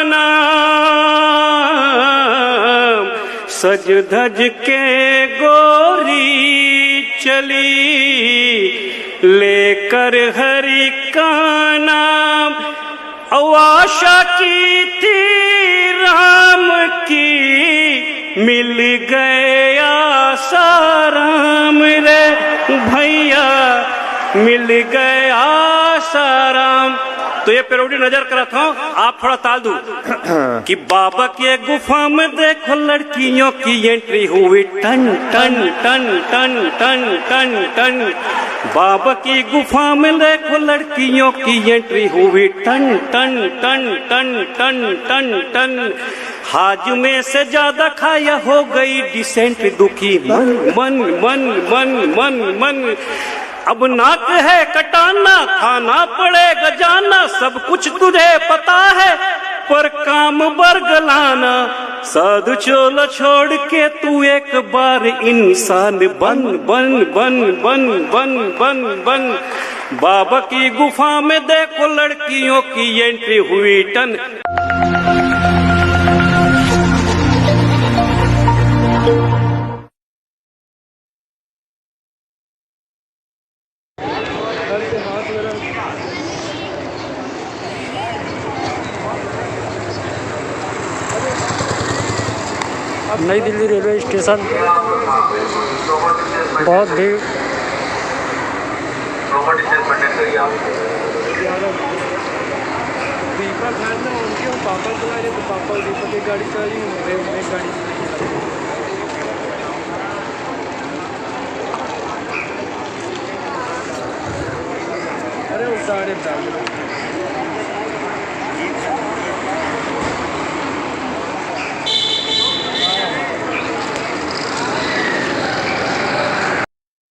नाम, सज धज के गोरी चली लेकर हरि का नाम। आशा की थी राम की, मिल गया साराम रे भैया, मिल गया साराम। तो ये पेरोडी नजर करा था, आप थोड़ा ताल दो कि बाबा के गुफा में देखो लड़कियों की एंट्री हुई टन टन टन टन टन टन टन। बाबा की गुफा में देखो लड़कियों की एंट्री हुई टन टन टन टन टन टन टन। हाज में से ज्यादा खाया हो गई डिसेंट दुखी मन मन मन मन मन मन। अब नाक है कटाना, खाना पड़ेगा जाना, सब कुछ तुझे पता है पर काम बरगलाना। साधु चोला छोड़ के तू एक बार इंसान बन बन बन बन बन बन बन। बाबा की गुफा में देखो लड़कियों की एंट्री हुई टन। नई दिल्ली रेलवे स्टेशन, बहुत भीड़। दीपक है ना, उनके वो पापा चला रहे, तो पापा दीपक की गाड़ी चला रही, एक गाड़ी। अरे वो साढ़े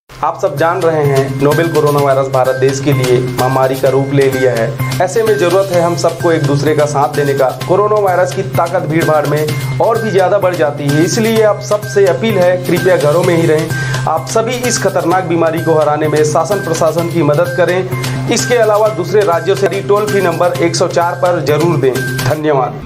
आप सब जान रहे हैं नोवेल कोरोना वायरस भारत देश के लिए महामारी का रूप ले लिया है। ऐसे में जरूरत है हम सबको एक दूसरे का साथ देने का। कोरोना वायरस की ताकत भीड़ भाड़ में और भी ज़्यादा बढ़ जाती है, इसलिए आप सबसे अपील है कृपया घरों में ही रहें। आप सभी इस खतरनाक बीमारी को हराने में शासन प्रशासन की मदद करें। इसके अलावा दूसरे राज्यों से टोल फ्री नंबर 104 पर जरूर दें। धन्यवाद।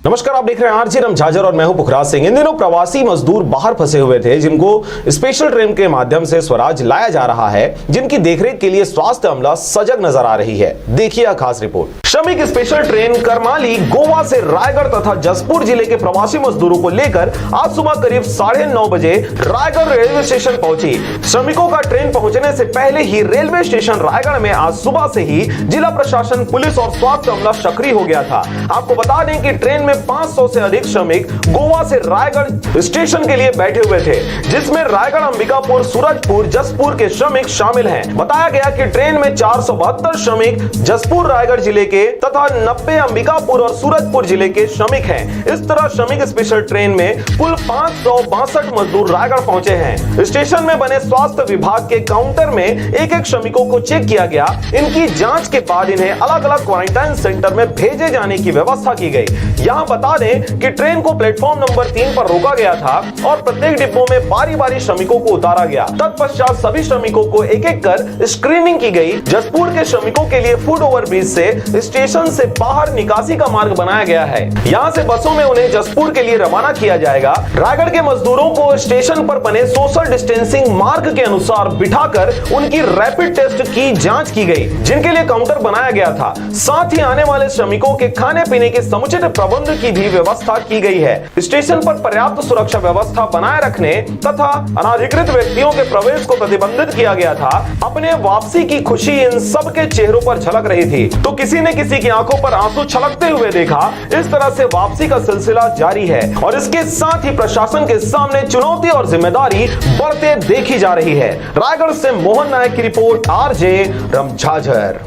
नमस्कार, आप देख रहे हैं आरजे रमझाझर और मैं हूं पुखराज सिंह। इन दिनों प्रवासी मजदूर बाहर फंसे हुए थे जिनको स्पेशल ट्रेन के माध्यम से स्वराज लाया जा रहा है, जिनकी देखरेख के लिए स्वास्थ्य अमला सजग नजर आ रही है। देखिए खास रिपोर्ट। श्रमिक स्पेशल ट्रेन करमाली गोवा से रायगढ़ तथा जसपुर जिले के प्रवासी मजदूरों को लेकर आज सुबह करीब 9:30 बजे रायगढ़ रेलवे स्टेशन पहुंची। श्रमिकों का ट्रेन पहुंचने से पहले ही रेलवे स्टेशन रायगढ़ में आज सुबह से ही जिला प्रशासन, पुलिस और स्वास्थ्य अमला सक्रिय हो गया था। आपको बता दें कि ट्रेन में 500 से अधिक श्रमिक गोवा से रायगढ़ स्टेशन के लिए बैठे हुए थे, जिसमें रायगढ़, अंबिकापुर, सूरजपुर, जसपुर के श्रमिक शामिल हैं। बताया गया कि ट्रेन में 472 श्रमिक जसपुर रायगढ़ जिले के तथा 90 अंबिकापुर और सूरजपुर जिले के श्रमिक हैं। इस तरह श्रमिक स्पेशल ट्रेन में कुल 562 मजदूर रायगढ़ पहुंचे हैं। स्टेशन में बने स्वास्थ्य विभाग के काउंटर में एक-एक श्रमिकों को चेक किया गया। इनकी जांच के बाद इन्हें अलग-अलग क्वारंटाइन सेंटर में भेजे जाने की व्यवस्था की गई। यहाँ बता दें कि ट्रेन को प्लेटफॉर्म नंबर 3 पर रोका गया था और प्रत्येक डिब्बों में बारी-बारी श्रमिकों को उतारा गया। तत्पश्चात सभी श्रमिकों को एक-एक कर स्क्रीनिंग की गई। जसपुर के श्रमिकों के लिए फुट ओवरब्रिज से स्टेशन से बाहर निकासी का मार्ग बनाया गया है। यहाँ से बसों में उन्हें जसपुर के लिए रवाना किया जाएगा। रायगढ़ के मजदूरों को स्टेशन पर बने सोशल डिस्टेंसिंग मार्ग के अनुसार बिठाकर उनकी रैपिड टेस्ट की जांच की गई, जिनके लिए काउंटर बनाया गया था। साथ ही आने वाले श्रमिकों के खाने पीने के समुचित प्रबंध की भी व्यवस्था की गई है। स्टेशन पर पर्याप्त सुरक्षा व्यवस्था बनाए रखने तथा अनाधिकृत व्यक्तियों के प्रवेश को प्रतिबंधित किया गया था। अपने वापसी की खुशी इन सब के चेहरों पर झलक रही थी, तो किसी ने किसी की आंखों पर आंसू छलकते हुए देखा। इस तरह से वापसी का सिलसिला जारी है और इसके साथ ही प्रशासन के सामने चुनौती और जिम्मेदारी बढ़ते देखी जा रही है। रायगढ़ से मोहन नायक की रिपोर्ट, आरजे रमझाझर।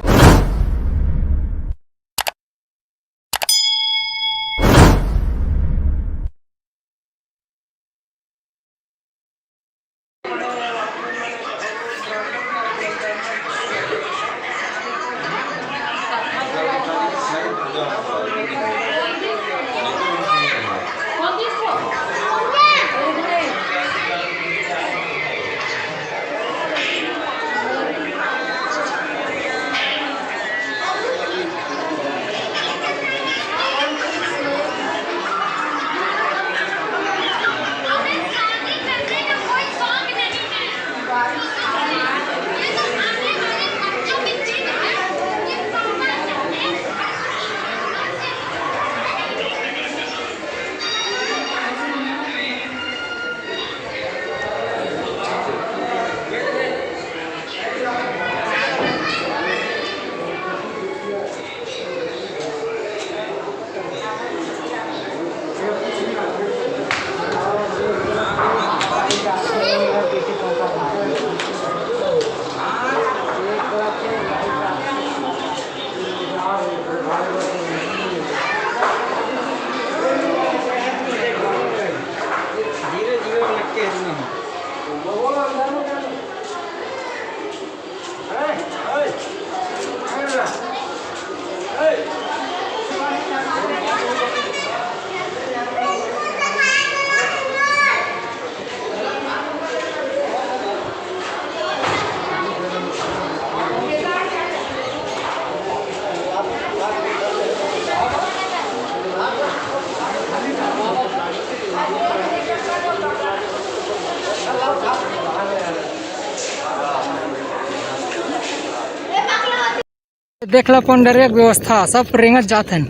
देख लो कौन डरे व्यवस्था सब रेंगत जात हैं।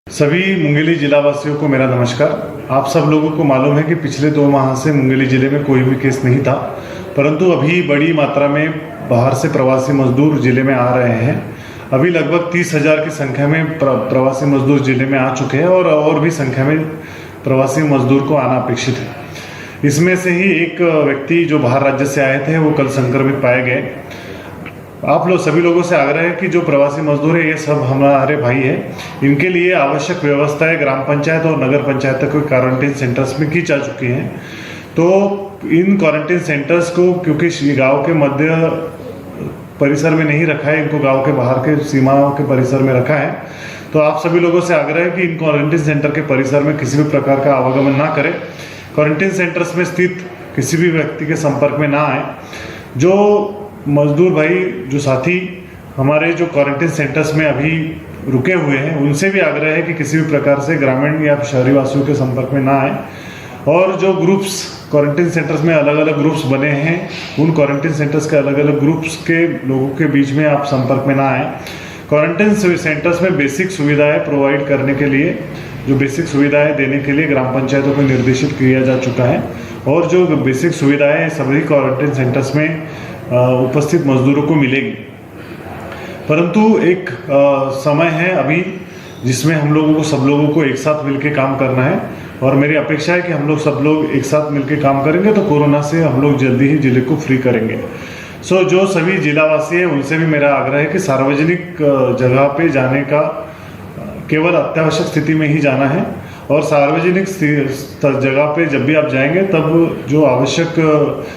सभी मुंगेली जिला वासियों को मेरा नमस्कार। आप सब लोगों को मालूम है कि पिछले 2 माह से मुंगेली जिले में कोई भी केस नहीं था, परंतु अभी बड़ी मात्रा में बाहर से प्रवासी मजदूर जिले में आ रहे हैं। अभी लगभग 30,000 की संख्या में प्रवासी मजदूर जिले में आ चुके हैं और भी संख्या में प्रवासी मजदूर को आना अपेक्षित है। इसमें से ही एक व्यक्ति जो बाहर राज्य से आए थे वो कल संक्रमित पाए गए। आप लोग सभी लोगों से आग्रह है कि जो प्रवासी मजदूर है ये सब हमारे भाई हैं। इनके लिए आवश्यक व्यवस्थाएं ग्राम पंचायत और नगर पंचायत के क्वारंटीन सेंटर्स में की जा चुकी हैं। तो इन क्वारंटीन सेंटर्स को क्योंकि गांव के मध्य परिसर में नहीं रखा है, इनको गांव के बाहर के सीमाओं के परिसर में रखा है, तो आप सभी लोगों से आग्रह है कि इन क्वारंटीन सेंटर के परिसर में किसी भी प्रकार का आवागमन ना करें। क्वारंटीन सेंटर्स में स्थित किसी भी व्यक्ति के संपर्क में ना आए। जो मजदूर भाई, जो साथी हमारे जो क्वारंटीन सेंटर्स में अभी रुके हुए हैं, उनसे भी आग्रह है कि किसी भी प्रकार से ग्रामीण या शहरी वासियों के संपर्क में ना आए। और जो ग्रुप्स क्वारंटीन सेंटर्स में अलग अलग ग्रुप्स बने हैं, उन क्वारंटीन सेंटर्स के अलग अलग ग्रुप्स के लोगों के बीच में आप संपर्क में ना आए। क्वारंटीन सेंटर्स में बेसिक सुविधाएं प्रोवाइड करने के लिए, जो बेसिक सुविधाएं देने के लिए ग्राम पंचायतों को निर्देशित किया जा चुका है और जो बेसिक सुविधाएं सभी क्वारंटीन सेंटर्स में उपस्थित मजदूरों को मिलेगी। परंतु एक समय है अभी जिसमें हम लोगों को सब लोगों को एक साथ मिलकर काम करना है और मेरी अपेक्षा है कि हम लोग सब लोग एक साथ मिलकर काम करेंगे तो कोरोना से हम लोग जल्दी ही जिले को फ्री करेंगे। जो सभी जिलावासी हैं उनसे भी मेरा आग्रह है कि सार्वजनिक जगह पे जाने का केवल अत्यावश्यक स्थिति में ही जाना है और सार्वजनिक जगह पे जब भी आप जाएंगे तब जो आवश्यक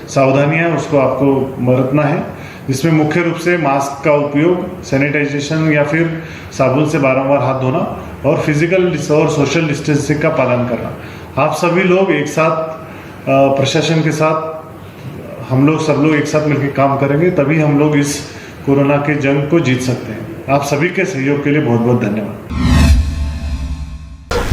सावधानियां उसको आपको बरतना है, जिसमें मुख्य रूप से मास्क का उपयोग, सैनिटाइजेशन या फिर साबुन से बारंबार हाथ धोना और फिजिकल और सोशल डिस्टेंसिंग का पालन करना। आप सभी लोग एक साथ प्रशासन के साथ सब लोग एक साथ मिलकर काम करेंगे, तभी हम लोग इस कोरोना के जंग को जीत सकते हैं। आप सभी के सहयोग के लिए बहुत बहुत धन्यवाद।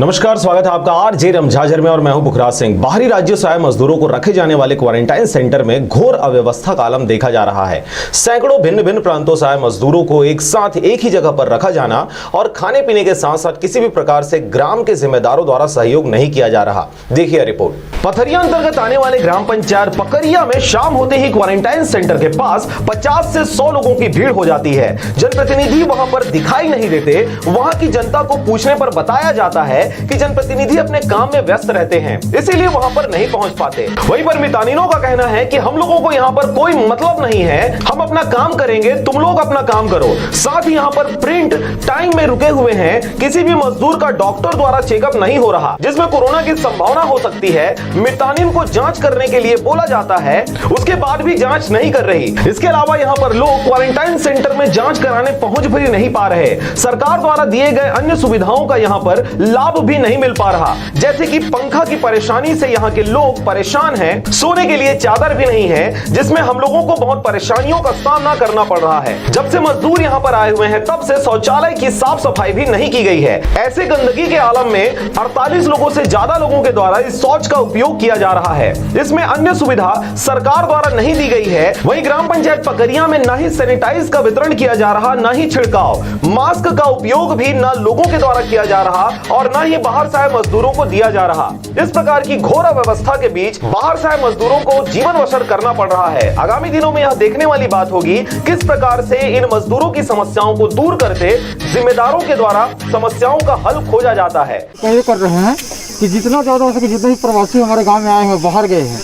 नमस्कार, स्वागत है आपका आरजे रमझाझर में और मैं हूं पुखराज सिंह। बाहरी राज्यों से आए मजदूरों को रखे जाने वाले क्वारंटाइन सेंटर में घोर अव्यवस्था का आलम देखा जा रहा है। सैकड़ों भिन्न भिन्न प्रांतों से आए मजदूरों को एक साथ एक ही जगह पर रखा जाना और खाने पीने के साथ साथ किसी भी प्रकार से ग्राम के जिम्मेदारों द्वारा सहयोग नहीं किया जा रहा। देखिए रिपोर्ट। पथरिया अंतर्गत आने वाले ग्राम पंचायत पकरिया में शाम होते ही क्वारंटाइन सेंटर के पास 50 से 100 लोगों की भीड़ हो जाती है। जनप्रतिनिधि वहां पर दिखाई नहीं देते। वहां की जनता को पूछने पर बताया जाता है कि जनप्रतिनिधि अपने काम में व्यस्त रहते हैं, इसीलिए वहां पर नहीं पहुंच पाते। वहीं पर मितानिनों का कहना है कि हम लोगों को यहां पर कोई मतलब नहीं है, हम अपना काम करेंगे, तुम लोग अपना काम करो। साथ ही यहां पर प्रिंट टाइम में रुके हुए हैं। किसी भी मजदूर का डॉक्टर द्वारा चेकअप नहीं हो रहा, जिसमें कोरोना की संभावना हो सकती है। मितानिन को जांच करने के लिए बोला जाता है, उसके बाद भी जांच नहीं कर रही। इसके अलावा यहां पर लोग क्वारंटाइन सेंटर में जांच कराने पहुंच भी नहीं पा रहे। सरकार द्वारा दिए गए अन्य सुविधाओं का यहां पर लाभ भी नहीं मिल पा रहा, जैसे कि पंखा की परेशानी से यहाँ के लोग परेशान हैं। सोने के लिए चादर भी नहीं है, जिसमें हम लोगों को बहुत परेशानियों का सामना करना पड़ रहा है। जब से मजदूर यहाँ पर आए हुए हैं तब से शौचालय की साफ सफाई भी नहीं की गई है। ऐसे गंदगी के आलम में 48 लोगों से ज्यादा लोगों के द्वारा इस शौच का उपयोग किया जा रहा है। इसमें अन्य सुविधा सरकार द्वारा नहीं दी गई है। वहीं ग्राम पंचायत पकरिया में न ही सैनिटाइज का वितरण किया जा रहा, न ही छिड़काव, मास्क का उपयोग भी न लोगों के द्वारा किया जा रहा और न ही बाहर से आए मजदूरों को दिया जा रहा। इस प्रकार की घोर अव्यवस्था के बीच बाहर से आए मजदूरों को जीवन बसर करना पड़ रहा है। आगामी दिनों में यह देखने वाली बात होगी किस प्रकार से इन मजदूरों की समस्याओं को दूर करते जिम्मेदारों के द्वारा समस्याओं का हल खोजा जाता है। ये कर रहे हैं कि जितना ज्यादा हो सके, जितने भी प्रवासी हमारे गाँव में आए हैं, बाहर गए हैं,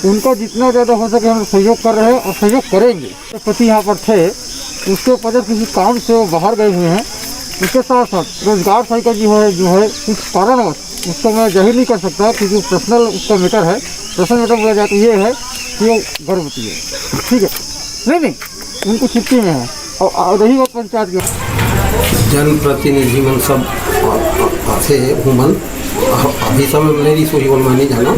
उनका जितना ज्यादा हो सके हम सहयोग कर रहे हैं और सहयोग करेंगे। पति यहाँ पर थे, उसके वजह किसी काम से वो बाहर गए हुए हैं। उसके साथ साथ रोजगार साइकिल जो है कुछ कारणवश उसको मैं जाहिर नहीं कर सकता, क्योंकि पर्सनल उसका मैटर है। पर्सनल मैटर बोला जाए तो ये है कि वो गर्भवती है, ठीक है, नहीं उनको छुट्टी में है। और रही बात पंचायत की, जनप्रतिनिधि मन सब आते हुमन अभी समय मेरी सोई बोल नहीं जाना।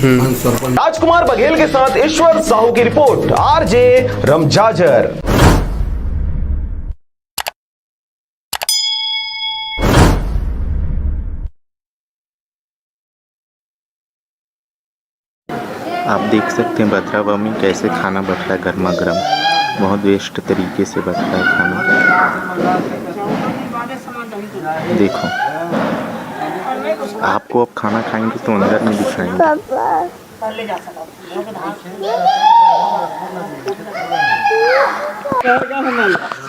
राजकुमार बघेल के साथ ईश्वर साहू की रिपोर्ट, आरजे रमझाझर। आप देख सकते हैं भद्रावा में कैसे खाना बट रहा है गर्मा गर्म, बहुत वेस्ट तरीके से बट रहा है खाना। देखो आपको अब खाना खाएंगे तो अंदर में दिखाएंगे।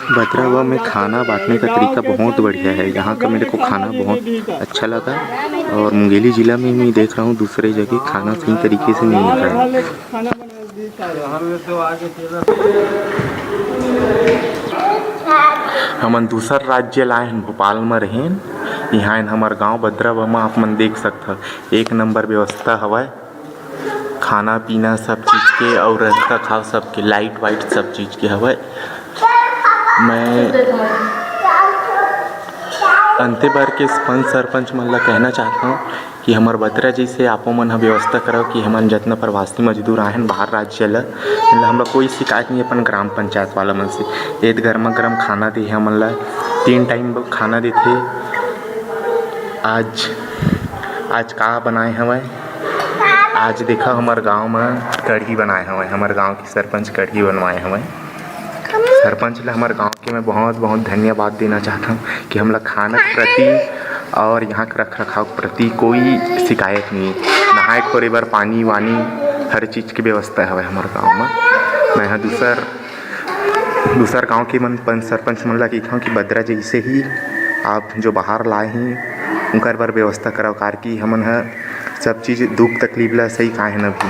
भद्रावा में खाना बांटने का तरीका बहुत बढ़िया है। यहाँ का मेरे को खाना बहुत अच्छा लगा और मुंगेली ज़िला में मैं देख रहा हूँ दूसरे जगह खाना सही तरीके से नहीं मिल रहा है। हमन दूसर राज्य लाए हैं, भोपाल में रहें। यहाँ हमार गांव भद्रावा में आप मन देख सकते, एक नंबर व्यवस्था हवा खाना पीना सब चीज़ के और रख रखाव सबके, लाइट वाइट सब चीज़ के हवा। मैं अंते बार के पंच सरपंच मन ला कहना चाहता हूँ कि हमार भद्रा जी से आपो मन व्यवस्था करो कि हमन जितना प्रवासी मजदूर आए हैं बाहर राज्य ला, हमरा कोई शिकायत नहीं अपन ग्राम पंचायत वाला मन से। एक गर्मा गर्म खाना दे हमन ला, 3 टाइम खाना देते। आज का बनाए हमें, आज देखा हमारे गांव में कढ़ी बनाए हमें, हमारे गांव की सरपंच कढ़ी बनवाए हमें। सरपंच ला हमारे गांव के मैं बहुत बहुत धन्यवाद देना चाहता हूँ कि हम लोग खाना के प्रति और यहाँ के रख रखाव के प्रति कोई शिकायत नहीं है। नहाए खोरे बार पानी वानी हर चीज़ की व्यवस्था है हमारे गांव में। मैं यहाँ दूसर गांव के मन सरपंच मन ला कहता हूँ कि भद्रा जैसे ही आप जो बाहर लाए हैं उनकर बार व्यवस्था कराओ, कार की हमन सब चीज़ दुख तकलीफ ला सही काहे न भी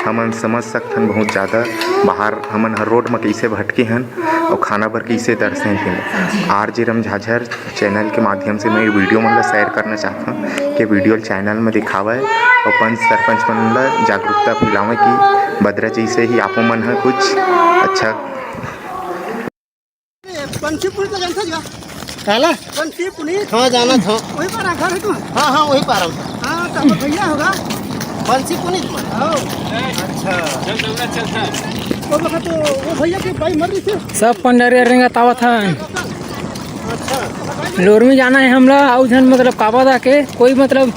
हमन समझ सकथन बहुत ज़्यादा। बाहर हमन हर रोड में कैसे भटके हैं और खाना पर कैसे तरसे हैं। आरजे रम झाझर चैनल के माध्यम से मैं वीडियो मन ला शेयर करना चाहता हूँ कि वीडियो चैनल में दिखावे और पंच सरपंच मन ला जागरूकता फैलावे कि भद्रा जी से ही आपो मन है कुछ अच्छा। हाँ जाना था, वही पर घर है तू? हाँ हाँ वही पार हूँ। हाँ तो भैया होगा बंसी पुनीत में। अच्छा वो वक्त तो वो भैया की भाई मर रही थी। सब पंडरिया रेंगा तावा था। लोर में जाना है हमला आउधन मतलब काबा दा के कोई मतलब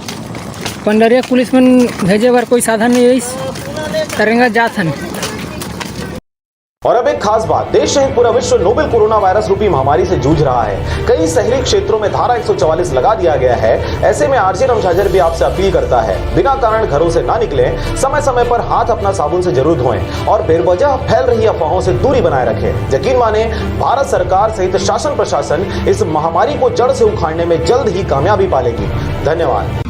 पंडरिया पुलिस में भेजे बार कोई साधन नहीं है, तरेंगा जात हन। और अब एक खास बात, देश सहित पूरा विश्व नोवेल कोरोना वायरस रूपी महामारी से जूझ रहा है। कई शहरी क्षेत्रों में धारा 144 लगा दिया गया है। ऐसे में आरजे रम झाझर भी आपसे अपील करता है, बिना कारण घरों से ना निकलें, समय समय पर हाथ अपना साबुन से जरूर धोएं और बेवजह फैल रही अफवाहों से दूरी बनाए रखें। यकीन माने भारत सरकार सहित शासन प्रशासन इस महामारी को जड़ से उखाड़ने में जल्द ही कामयाबी पालेगी। धन्यवाद।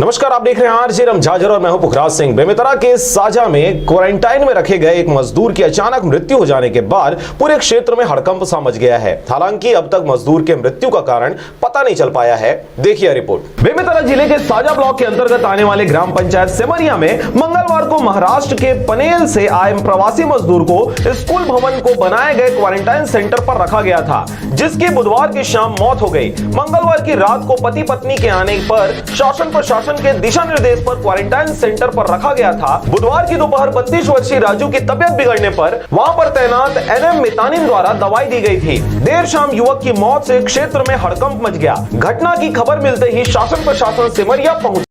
नमस्कार, आप देख रहे हैं आरजे रम झाझर और मैं हूं पुखराज सिंह। बेमेतरा के साजा में क्वारंटाइन में रखे गए एक मजदूर की अचानक मृत्यु हो जाने के बाद पूरे क्षेत्र में हड़कंप सा मच गया है। हालांकि अब तक मजदूर के मृत्यु का कारण पता नहीं चल पाया है। देखिए रिपोर्ट। बेमेतरा जिले के साजा ब्लॉक के अंतर्गत आने वाले ग्राम पंचायत सेमरिया में मंगलवार को महाराष्ट्र के पनेल से आए प्रवासी मजदूर को स्कूल भवन को बनाए गए क्वारंटाइन सेंटर पर रखा गया था, जिसकी बुधवार की शाम मौत हो गई। मंगलवार की रात को पति पत्नी के आने पर शासन प्रशासन के दिशा निर्देश पर क्वारंटाइन सेंटर पर रखा गया था। बुधवार की दोपहर 32 वर्षीय राजू की तबियत बिगड़ने पर वहां पर तैनात एनएम मितानिन द्वारा दवाई दी गई थी। देर शाम युवक की मौत से क्षेत्र में हड़कंप मच गया। घटना की खबर मिलते ही शासन प्रशासन सिमरिया पहुंचा।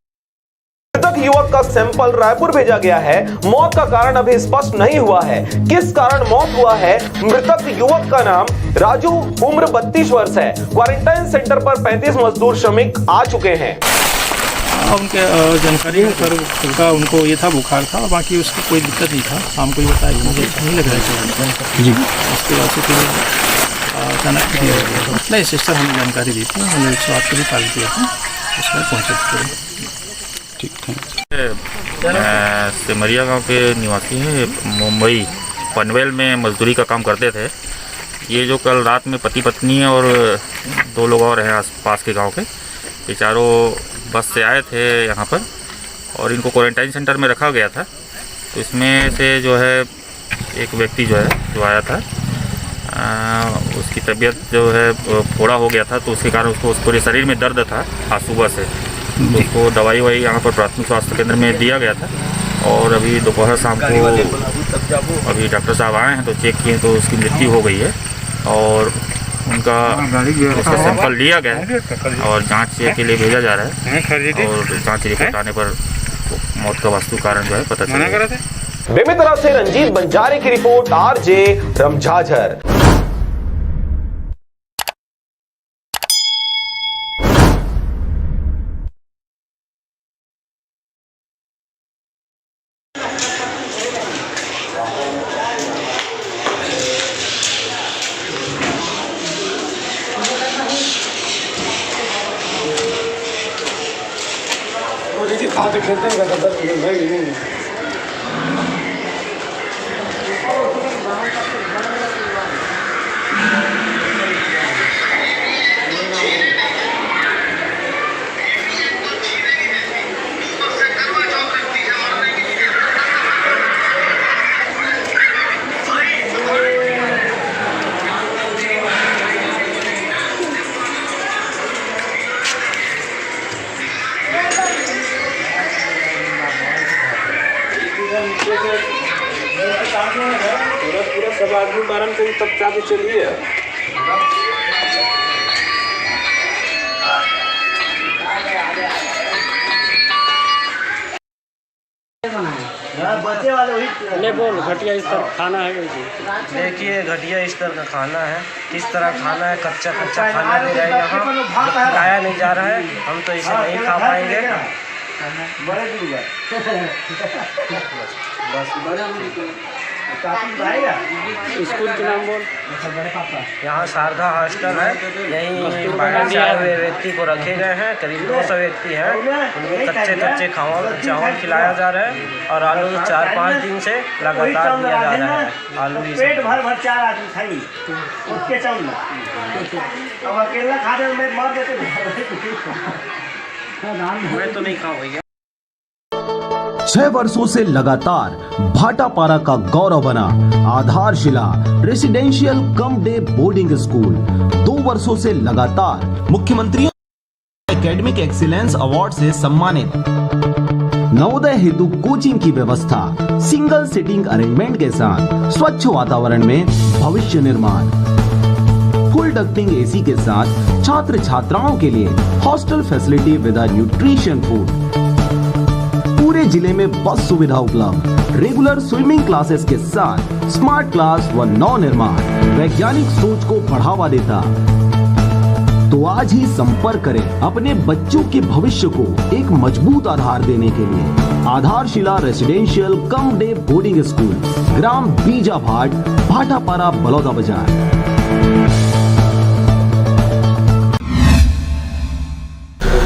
मृतक युवक का सैंपल रायपुर भेजा गया है। मौत का कारण अभी स्पष्ट नहीं हुआ है। किस कारण मौत हुआ है? मृतक युवक का नाम राजू, उम्र 32 वर्ष है। क्वारंटाइन सेंटर पर 35 मजदूर श्रमिक आ चुके हैं। उनके जानकारी पर उनको ये था बुखार था, बाकी उसको कोई दिक्कत नहीं था। शाम को ही बताया कि मुझे नहीं लग रहा है जी। उसके बाद से फिर अचानक नहीं सिस्टर हमें जानकारी दी थी, हमने 108 को भी कॉल किया था, उसमें पहुँचे थे। ठीक है। सिमरिया गांव के निवासी हैं, मुंबई पनवेल में मजदूरी का काम करते थे। ये जो कल रात में पति पत्नी और 2 लोग और हैं आस पास के गाँव के, ये चारों बस से आए थे यहाँ पर और इनको क्वारंटाइन सेंटर में रखा गया था। तो इसमें से जो है एक व्यक्ति जो आया था, उसकी तबीयत जो है फोड़ा हो गया था, तो उसके कारण उसको पूरे शरीर में दर्द था आज सुबह से। तो उसको दवाई वाई यहाँ पर प्राथमिक स्वास्थ्य केंद्र में दिया गया था और अभी दोपहर शाम को अभी डॉक्टर साहब आए हैं तो चेक किए तो उसकी मृत्यु हो गई है और उसका सैंपल लिया गया है और जांच के लिए भेजा जा रहा है और जांच रिपोर्ट आने पर मौत का वास्तविक कारण जो है पता चलेगा। बेमेतरा से रंजीत बंजारे की रिपोर्ट, आरजे रमझाझर। सब आदमी बारन को तब जाके चलिए। बच्चे वाले वही ले बोल, घटिया इस तरह खाना है। देखिए घटिया इस तरह का खाना है, किस तरह खाना है, कच्चा खाना दे रहा है, यहाँ खाया नहीं जा रहा है। हम तो इसे नहीं खा पाएंगे। स्कूल के नाम बोल। यहाँ शारदा हॉस्टल है, यहीं बाहर से आए हुए व्यक्ति को रखे गए हैं। करीब 200 व्यक्ति हैं, उनको कच्चे चावल खिलाया जा रहा है और आलू 4-5 दिन से लगातार दिया जा रहा है। आलू पेट भर 4 आदमी खाई उसके चावल, अब अकेला खाने में मार देते। मैं तो नहीं खाऊँ भैया। 6 वर्षों से लगातार भाटापारा का गौरव बना आधारशिला residential cum day boarding school 2 वर्षों से लगातार मुख्यमंत्री एकेडमिक एक्सीलेंस अवार्ड से सम्मानित। नवोदय हेतु कोचिंग की व्यवस्था, सिंगल सिटिंग अरेंजमेंट के साथ स्वच्छ वातावरण में भविष्य निर्माण, फुल डक्टिंग एसी के साथ छात्र छात्राओं के लिए hostel facility with nutrition food, पूरे जिले में बस सुविधा उपलब्ध, रेगुलर स्विमिंग क्लासेस के साथ स्मार्ट क्लास व नव निर्माण वैज्ञानिक सोच को बढ़ावा देता। तो आज ही संपर्क करें अपने बच्चों के भविष्य को एक मजबूत आधार देने के लिए। Aadharshila residential cum day boarding school, ग्राम बीजाभाट, भाटापारा, बलौदा बाजार।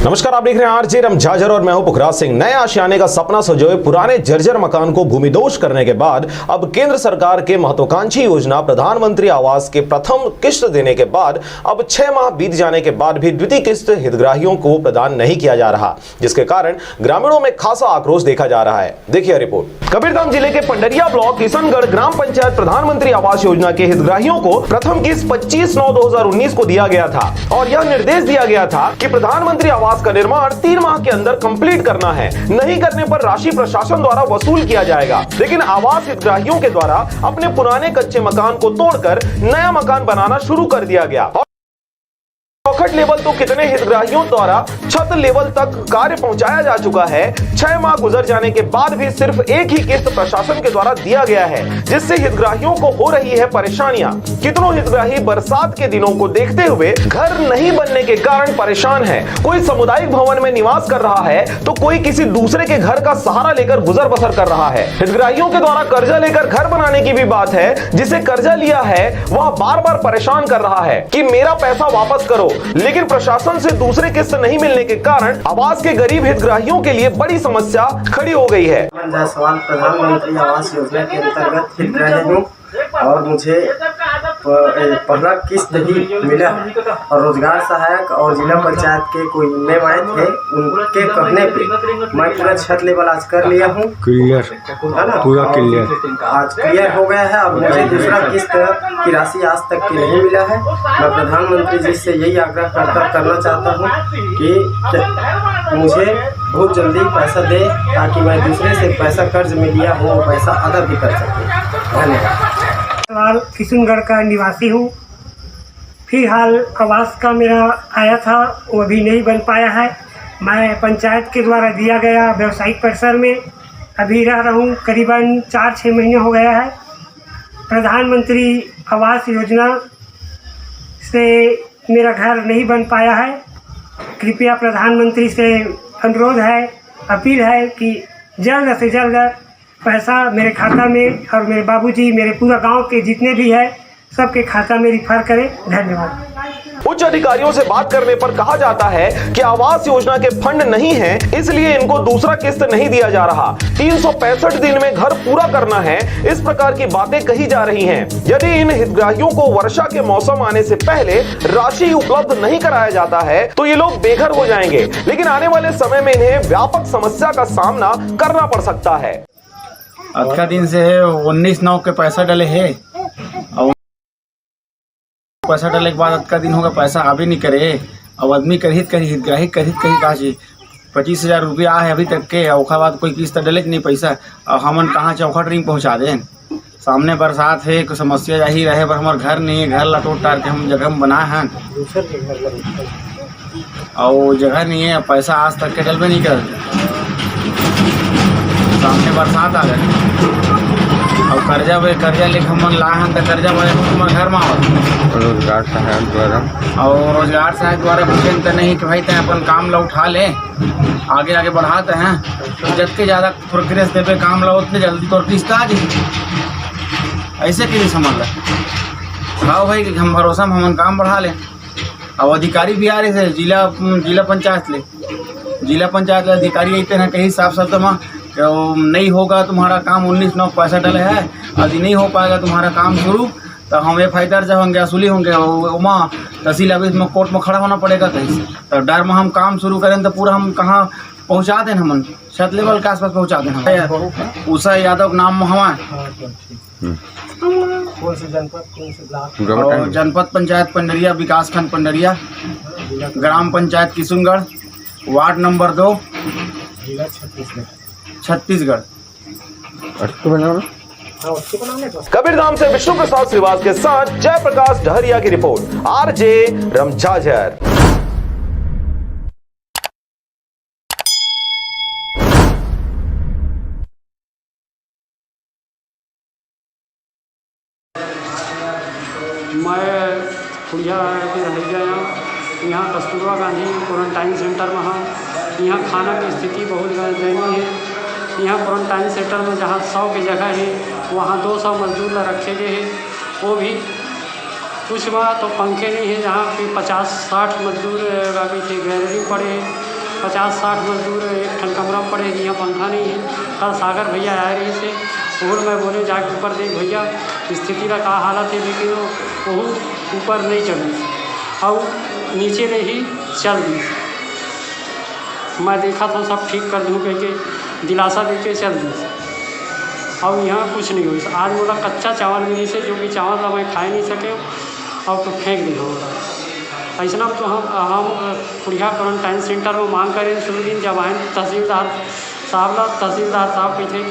नमस्कार, आप देख रहे हैं आरजे रमझाझर और मैं हूं पुखराज सिंह। नए आशियाने का सपना सजोए पुराने जर्जर मकान को भूमिदोष करने के बाद अब केंद्र सरकार के महत्वाकांक्षी योजना प्रधानमंत्री आवास के प्रथम किस्त देने के बाद अब 6 माह बीत जाने के बाद भी द्वितीय किस्त हितग्राहियों को प्रदान नहीं किया जा रहा, जिसके कारण ग्रामीणों में खासा आक्रोश देखा जा रहा है। देखिए रिपोर्ट। कबीरधाम जिले के पंडरिया ब्लॉक किशनगढ़ ग्राम पंचायत प्रधानमंत्री आवास योजना के हितग्राहियों को प्रथम किस्त 25/9/2019 को दिया गया था और यह निर्देश दिया गया था कि प्रधानमंत्री आवास का निर्माण 3 माह के अंदर कंप्लीट करना है, नहीं करने पर राशि प्रशासन द्वारा वसूल किया जाएगा। लेकिन आवास हितग्राहियों के द्वारा अपने पुराने कच्चे मकान को तोड़कर नया मकान बनाना शुरू कर दिया गया। चौखट लेवल तो कितने हितग्राहियों द्वारा छत लेवल तक कार्य पहुंचाया जा चुका है। 6 माह गुजर जाने के बाद भी सिर्फ एक ही किस्त प्रशासन के द्वारा दिया गया है, जिससे हितग्राहियों को हो रही है परेशानियां। कितनों हितग्राही बरसात के दिनों को देखते हुए घर नहीं बनने के कारण परेशान है। कोई सामुदायिक भवन में निवास कर रहा है तो कोई किसी दूसरे के घर का सहारा लेकर गुजर बसर कर रहा है। हितग्राहियों के द्वारा कर्जा लेकर घर बनाने की भी बात है। जिसे कर्जा लिया है वह बार बार परेशान कर रहा है कि मेरा पैसा वापस करो, लेकिन प्रशासन से दूसरे किस्त नहीं मिलने के कारण आवास के गरीब हितग्राहियों के लिए बड़ी समस्या खड़ी हो गई है। जायसवाल प्रधानमंत्री आवास योजना के अंतर्गत हितग्राही हूँ और मुझे पहला किस्त ही मिला और रोजगार सहायक और जिला पंचायत के कोई मेम आए थे, उनके कहने पे मैं पूरा छत लेवल आज कर लिया हूँ। क्लियर है ना, पूरा क्लियर आज क्लियर हो गया है। अब मुझे दूसरा किस्त की राशि आज तक की नहीं मिला है। मैं प्रधानमंत्री जी से यही आग्रह करना चाहता हूँ कि मुझे बहुत जल्दी पैसा दे, ताकि मैं दूसरे से पैसा कर्ज में लिया हो वो पैसा अदा भी कर सकूँ। धन्यवाद। किशनगढ़ का निवासी हूँ। फिलहाल आवास का मेरा आया था, वो अभी नहीं बन पाया है। मैं पंचायत के द्वारा दिया गया व्यवसायिक परिसर में अभी रह रहा हूँ। करीबन 4-6 महीने हो गया है। प्रधानमंत्री आवास योजना से मेरा घर नहीं बन पाया है। कृपया प्रधानमंत्री से अनुरोध है, अपील है कि जल्द से जल्द पैसा मेरे खाता में और मेरे बाबूजी, मेरे पूरा गांव के जितने भी है सबके खाता में रिफर करें। धन्यवाद। उच्च अधिकारियों से बात करने पर कहा जाता है कि आवास योजना के फंड नहीं है, इसलिए इनको दूसरा किस्त नहीं दिया जा रहा। 365 दिन में घर पूरा करना है, इस प्रकार की बातें कही जा रही हैं। यदि इन हितग्राहियों को वर्षा के मौसम आने से पहले राशि उपलब्ध नहीं कराया जाता है तो ये लोग बेघर हो जाएंगे, लेकिन आने वाले समय में इन्हें व्यापक समस्या का सामना करना पड़ सकता है। आज का दिन से 19/9 के पैसा डले है और पैसा डालने के बाद आज का दिन होगा पैसा आवे नहीं करे। अब आदमी हितग्राही कहा 25,000 रुपया है अभी तक के, और बाद कोई किस्त डले नहीं पैसा, और हमन कहाँ चौखट रिंग पहुँचा दें। सामने बरसात है, कोई समस्या यही रहे पर हमारे घर नहीं है, घर लटोट टार के हम जगह में बनाए हैं और जगह नहीं है, पैसा आज तक के डलबे नहीं कर। सामने बरसात आ गए और कर्जा लेके हम लाए हैं तो कर्जा वाले हमारे घर में रोजगार सहायक द्वारा और रोजगार सहायक द्वारा पूछें तो नहीं कि भाई तय अपन काम ला उठा ले, आगे बढ़ाते हैं। जितने ज़्यादा प्रोग्रेस देवे काम ला उतने जल्दी तो किस्त आ जाए। ऐसे कि नहीं समझ ला हाँ भाई कि हम भरोसा में हम काम बढ़ा लें। और अधिकारी भी आ रहे थे जिला पंचायत ले अधिकारी आते हैं कहीं साफ शब्द में नहीं होगा तुम्हारा काम 19/9 पैसा डले है, यदि नहीं हो पाएगा तुम्हारा काम शुरू तो हम FIR दर्ज होंगे, असुली होंगे, वहाँ तहसील ऑफिस में कोर्ट में खड़ा होना पड़ेगा कहीं से। तो डर में हम काम शुरू करें तो पूरा हम कहाँ पहुँचा दें, हम छत लेवल के आसपास पहुँचा दें। उषा यादव नाम में हमारे जनपद पंचायत पंडरिया, विकास खंड पंडरिया, ग्राम पंचायत किशुनगढ़, वार्ड नंबर 2, छत्तीसगढ़। कबीरधाम से विष्णु प्रसाद श्रीवास के साथ जयप्रकाश डहरिया की रिपोर्ट, RJ रमझाझर। मैं खुड़िया के रह यहाँ कस्तूरबा गांधी क्वारंटाइन सेंटर में हूँ। यहाँ खाना की स्थिति बहुत दयनीय है। यहाँ क्वारंटाइन सेंटर में जहाँ 100 की जगह है वहाँ 200 मजदूर रखे गए हैं, वो भी कुछ बात तो पंखे नहीं है। जहाँ पे 50-60 मजदूर बाकी थे गैलरी पड़े हैं, 50-60 मजदूर एक ठन कमरा पड़े हैं, यहाँ पंखा नहीं है। कल सागर भैया आए रहे थे, और मैं बोले जाके ऊपर देख भैया स्थिति का क्या हालत है, लेकिन वो ऊपर नहीं चढ़ी और नीचे में ही चल दी। मैं देखा था सब ठीक कर दूँ कह के दिलासा दे के चल दी, और यहाँ कुछ नहीं हुई। आज बोला कच्चा चावल मिली से जो कि चावल मैं खा नहीं सके और तो फेंक दी होगा। ऐसा तो हम खुड़िया क्वारंटाइन सेंटर में मांग करें शुरू दिन जब आए तहसीलदार साहब कहते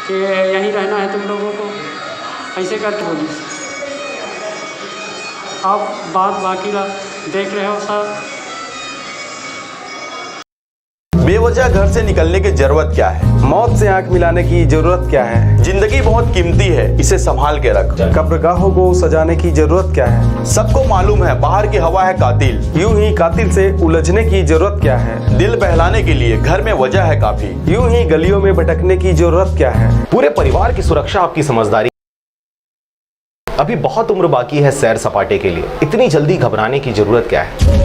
कि यहीं रहना है तुम लोगों को, ऐसे करके बोली। अब बात बाकी देख रहे हो सर। बेवजह घर से निकलने की जरूरत क्या है? मौत से आंख मिलाने की जरूरत क्या है? जिंदगी बहुत कीमती है, इसे संभाल के रख। कब्रगाहों को सजाने की जरूरत क्या है? सबको मालूम है बाहर की हवा है कातिल। यूं ही कातिल से उलझने की जरूरत क्या है? दिल बहलाने के लिए घर में वजह है काफी। यूं ही गलियों में भटकने की जरूरत क्या है? पूरे परिवार की सुरक्षा आपकी समझदारी। अभी बहुत उम्र बाकी है सैर सपाटे के लिए, इतनी जल्दी घबराने की जरूरत क्या है?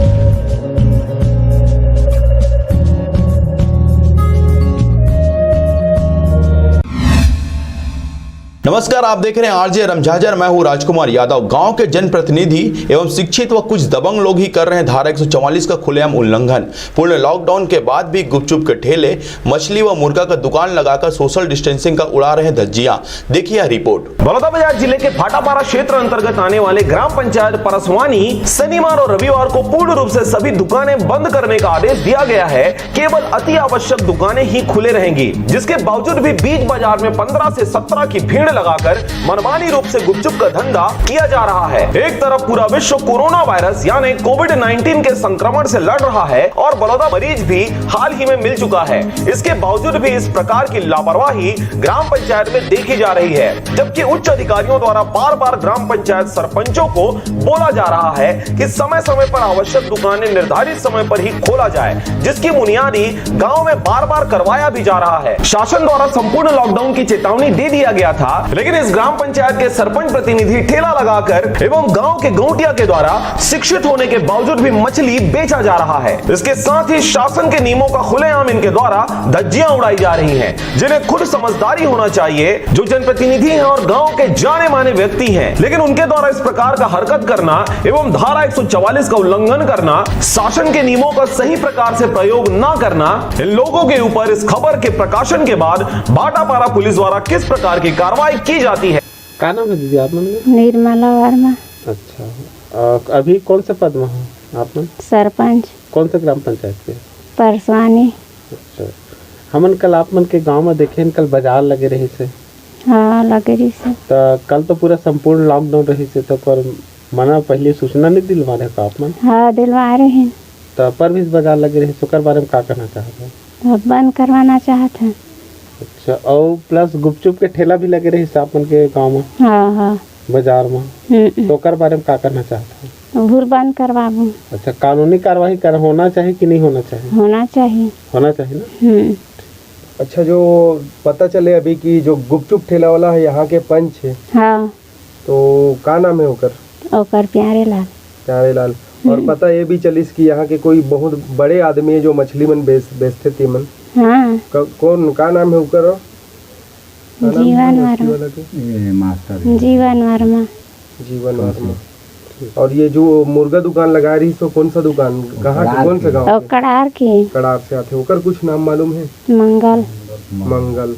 नमस्कार, आप देख रहे हैं RJ रमझाझर। मैं हूं राजकुमार यादव। गांव के जनप्रतिनिधि एवं शिक्षित व कुछ दबंग लोग ही कर रहे हैं धारा 144 का खुलेआम उल्लंघन। पूर्ण लॉकडाउन के बाद भी गुपचुप के ठेले, मछली व मुर्गा का दुकान लगाकर सोशल डिस्टेंसिंग का उड़ा रहे धज्जियां। देखिए रिपोर्ट। बलौदाबाजार जिले के फाटापारा क्षेत्र अंतर्गत आने वाले ग्राम पंचायत परसवानी शनिवार और रविवार को पूर्ण रूप से सभी दुकानें बंद करने का आदेश दिया गया है। केवल अति आवश्यक दुकानें ही खुले रहेंगी, जिसके बावजूद भी बीच बाजार में 15 से 17 की भीड़ लगाकर मनमानी रूप से गुपचुप का धंधा किया जा रहा है। एक तरफ पूरा विश्व कोरोना वायरस यानी कोविड-19 के संक्रमण से लड़ रहा है और बलौदा मरीज भी हाल ही में मिल चुका है। इसके बावजूद भी इस प्रकार की लापरवाही ग्राम पंचायत में देखी जा रही है, जबकि उच्च अधिकारियों द्वारा बार बार ग्राम पंचायत सरपंचों को बोला जा रहा है कि समय समय पर आवश्यक दुकानें निर्धारित समय पर ही खोला जाए, जिसकी बुनियादी गांव में बार बार करवाया भी जा रहा है। शासन द्वारा संपूर्ण लॉकडाउन की चेतावनी दे दिया गया था, लेकिन इस ग्राम पंचायत के सरपंच प्रतिनिधि ठेला लगाकर एवं गांव के गौटिया के द्वारा शिक्षित होने के बावजूद भी मछली बेचा जा रहा है। इसके साथ ही शासन के नियमों का खुलेआम इनके द्वारा धज्जियां उड़ाई जा रही हैं, जिन्हें खुद समझदारी होना चाहिए। जो जनप्रतिनिधि हैं और गांव के जाने माने व्यक्ति हैं, लेकिन उनके द्वारा इस प्रकार का हरकत करना एवं धारा 144 का उल्लंघन करना, शासन के नियमों का सही प्रकार से प्रयोग न करना, इन लोगों के ऊपर इस खबर के प्रकाशन के बाद भाटापारा पुलिस द्वारा किस प्रकार की कार्रवाई की जाती है। क्या नाम है दीदी आप लोग? निर्मला वर्मा। अच्छा, अभी कौन से पद में हो आप लोग? सरपंच। कौन से ग्राम पंचायत के? परसवानी। अच्छा, हमन कल आप मन के गांव में देखे कल बाजार लगे रही से। हाँ लगे रही से। तो कल तो पूरा संपूर्ण लॉकडाउन रही से, तो कर मना पहले सूचना नहीं दिलवा रहे का आप मन? हाँ दिलवा रहे हैं। तो पर भी बाजार लगे रही, सुकर बारे में क्या करना चाहते हैं? बंद करवाना चाहते हैं। अच्छा, और प्लस गुपचुप के ठेला भी लगे रही अपन के गांव में? हाँ हाँ बाजार में। तो कर बारे में क्या करना चाहते हैं? भूल बंद करवाबू। अच्छा, कानूनी कार्रवाई कर होना चाहिए कि नहीं होना चाहिए? होना चाहिए। होना चाहिए ना। अच्छा, जो पता चले अभी कि जो गुपचुप ठेला वाला है यहाँ के पंच है। हाँ। तो क्या नाम है ओकर? प्यारे लाल। प्यारे लाल। और पता ये भी चलिस कि यहाँ के कोई बहुत बड़े आदमी है जो मछली मन बेचते थे मन। हाँ। कौन का नाम है ओकर? जीवन वर्मा। जीवन वर्मा। जीवन वर्मा। और ये जो मुर्गा दुकान लगा रही तो कौन सा दुकान, कहाँ के, कौन सा गाँव? कड़ार के। कड़ार से आते। ओकर कुछ नाम मालूम है? मंगल। मंगल।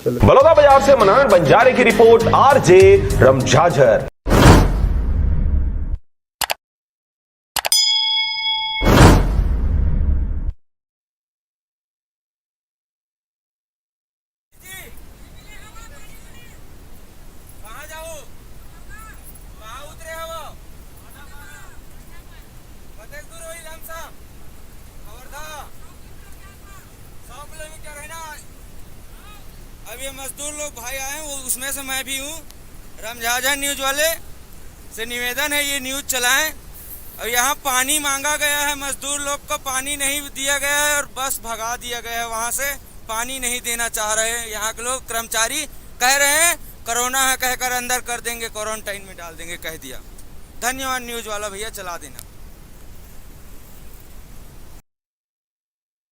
बलौदा बाजार से मनोहर बंजारे की रिपोर्ट, आरजे रमझाझर। अब ये मजदूर लोग भाई आए हैं, वो उसमें से मैं भी हूँ। रमझाझर न्यूज वाले से निवेदन है ये न्यूज चलाएं। और यहाँ पानी मांगा गया है, मजदूर लोग को पानी नहीं दिया गया है और बस भगा दिया गया है, वहाँ से पानी नहीं देना चाह रहे हैं। यहाँ के लोग कर्मचारी कह रहे हैं कोरोना है कहकर अंदर कर देंगे, क्वारंटाइन में डाल देंगे, कह दिया। धन्यवाद न्यूज वाला भैया, चला देना।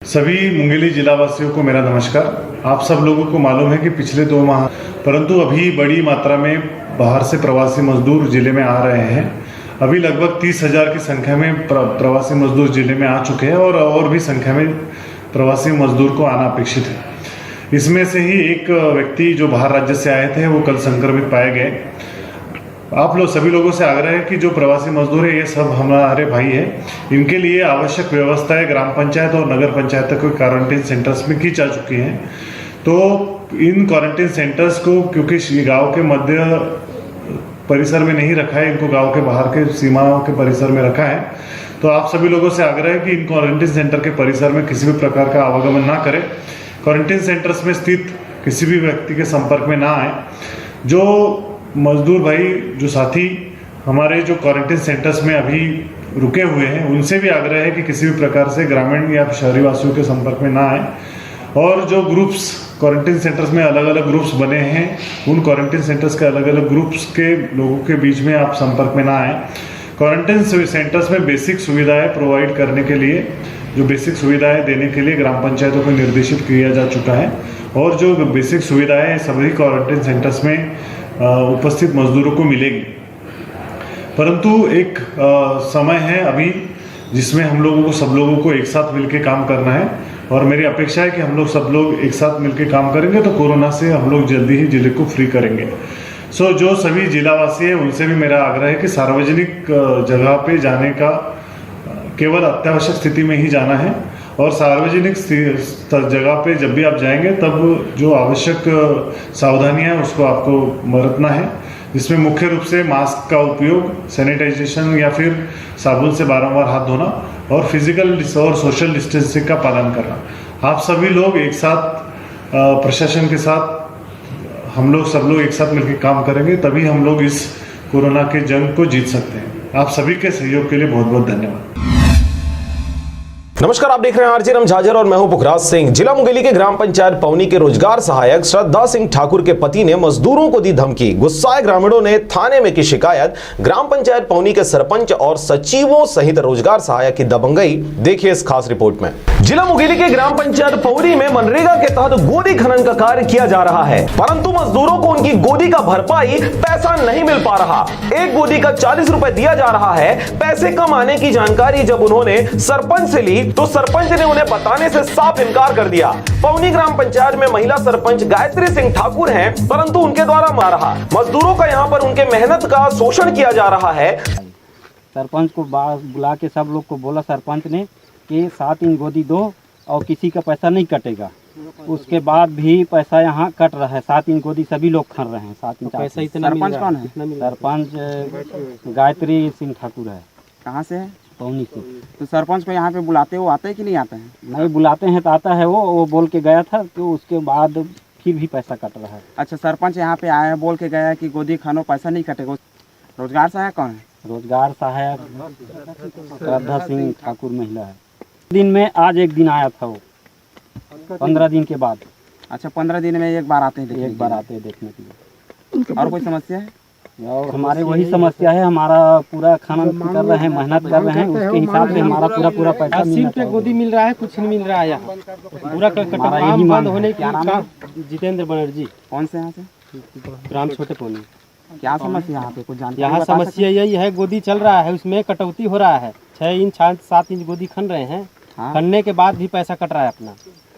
सभी मुंगेली जिला वासियों को मेरा नमस्कार। आप सब लोगों को मालूम है कि पिछले 2 माह परंतु अभी बड़ी मात्रा में बाहर से प्रवासी मजदूर जिले में आ रहे हैं। अभी लगभग 30,000 की संख्या में प्रवासी मजदूर जिले में आ चुके हैं और भी संख्या में प्रवासी मजदूर को आना अपेक्षित है। इसमें से ही एक व्यक्ति जो बाहर राज्य से आए थे वो कल संक्रमित पाए गए। आप लोग सभी लोगों से आग्रह है कि जो प्रवासी मजदूर है ये सब हमारे भाई है, इनके लिए आवश्यक व्यवस्थाएं ग्राम पंचायत और नगर पंचायत के क्वारंटीन सेंटर्स में की जा चुकी हैं। तो इन क्वारंटीन सेंटर्स को क्योंकि गांव के मध्य परिसर में नहीं रखा है, इनको गांव के बाहर के सीमाओं के परिसर में रखा है। तो आप सभी लोगों से आग्रह है कि इन क्वारंटीन सेंटर के परिसर में किसी भी प्रकार का आवागमन ना करें। क्वारंटीन सेंटर्स में स्थित किसी भी व्यक्ति के संपर्क में ना आए। जो मजदूर भाई, जो साथी हमारे जो क्वारंटीन सेंटर्स में अभी रुके हुए हैं, उनसे भी आग्रह है कि किसी भी प्रकार से ग्रामीण या शहरी वासियों के संपर्क में ना आए। और जो ग्रुप्स क्वारंटीन सेंटर्स में अलग अलग ग्रुप्स बने हैं, उन क्वारंटीन सेंटर्स के अलग अलग ग्रुप्स के लोगों के बीच में आप संपर्क में ना आए। क्वारंटीन सेंटर्स में बेसिक सुविधाएं प्रोवाइड करने के लिए, जो बेसिक सुविधाएं देने के लिए ग्राम पंचायतों को निर्देशित किया जा चुका है। और जो बेसिक सुविधाएं सभी क्वारंटीन सेंटर्स में उपस्थित मजदूरों को मिलेगी। परंतु एक समय है अभी जिसमें हम लोगों को, सब लोगों को एक साथ मिलकर काम करना है। और मेरी अपेक्षा है कि हम लोग सब लोग एक साथ मिलकर काम करेंगे तो कोरोना से हम लोग जल्दी ही जिले को फ्री करेंगे। जो सभी जिलावासी हैं उनसे भी मेरा आग्रह है कि सार्वजनिक जगह पे जाने का केवल अत्यावश्यक स्थिति में ही जाना है। और सार्वजनिक जगह पे जब भी आप जाएंगे तब जो आवश्यक सावधानियां हैं उसको आपको बरतना है, जिसमें मुख्य रूप से मास्क का उपयोग, सैनिटाइजेशन या फिर साबुन से बारंबार हाथ धोना और फिजिकल और सोशल डिस्टेंसिंग का पालन करना। आप सभी लोग एक साथ प्रशासन के साथ सब लोग एक साथ मिलकर काम करेंगे, तभी हम लोग इस कोरोना के जंग को जीत सकते हैं। आप सभी के सहयोग के लिए बहुत बहुत धन्यवाद। नमस्कार, आप देख रहे हैं आरजे झाझर और मैं हूं पुखराज सिंह। जिला मुंगेली के ग्राम पंचायत पौनी के रोजगार सहायक श्रद्धा सिंह ठाकुर के पति ने मजदूरों को दी धमकी। गुस्साए ग्रामीणों ने थाने में की शिकायत। ग्राम पंचायत पौनी के सरपंच और सचिवों सहित रोजगार सहायक की दबंगई, देखिए इस खास रिपोर्ट में। जिला मुंगेली के ग्राम पंचायत पौनी में मनरेगा के तहत गोदी खनन का कार्य किया जा रहा है, परंतु मजदूरों को उनकी गोदी का भरपाई पैसा नहीं मिल पा रहा। एक गोदी का 40 रुपए दिया जा रहा है। पैसे कम आने की जानकारी जब उन्होंने सरपंच से ली तो सरपंच ने उन्हें बताने से साफ इनकार कर दिया। पौनी ग्राम पंचायत में महिला सरपंच गायत्री सिंह ठाकुर हैं, परंतु उनके द्वारा मार रहा मजदूरों का यहां पर उनके मेहनत का शोषण किया जा रहा है। सरपंच को बुला के सब लोग को बोला सरपंच ने कि 7 इंच गोदी दो और किसी का पैसा नहीं कटेगा। उसके बाद भी पैसा यहाँ कट रहा है। 7 इंच गोदी सभी लोग खा रहे हैं। 7 इंच पैसा इतना। सरपंच कौन है? सरपंच गायत्री सिंह ठाकुर है। कहाँ से है? पौनी से। तो सरपंच को यहाँ पे बुलाते हो, आते हैं कि नहीं आते हैं? नहीं बुलाते हैं तो आता है वो बोल के गया था, तो उसके बाद फिर भी पैसा कट रहा है। अच्छा, सरपंच यहाँ पे आया बोल के गया कि गोदी खानो पैसा नहीं कटेगा। रोजगार सहायक कौन है? रोजगार सहायक श्रद्धा सिंह ठाकुर महिला है। दिन में आज एक दिन आया था वो, 15 दिन के बाद। अच्छा, 15 दिन में एक बार आते हैं? एक बार आते हैं देखने के लिए। और कोई समस्या है? और हमारे वही समस्या है, हमारा पूरा खाना कर रहे हैं, मेहनत कर रहे हैं, उसके हिसाब से हमारा पूरा पैसा 80 रुपये गोदी मिल रहा है, कुछ नहीं मिल रहा है यहाँ। पूरा काम बंद होने के कारण। जितेंद्र बनर्जी। कौन से यहाँ से? ग्राम छोटे पौनी। क्या समस्या यहाँ पे? कुछ जानकारी? यहाँ समस्या यही है, गोदी चल रहा है, उसमें कटौती हो रहा है। 6 इंच 7 इंच गोदी खन रहे हैं। खनने के बाद भी पैसा कट रहा है अपना।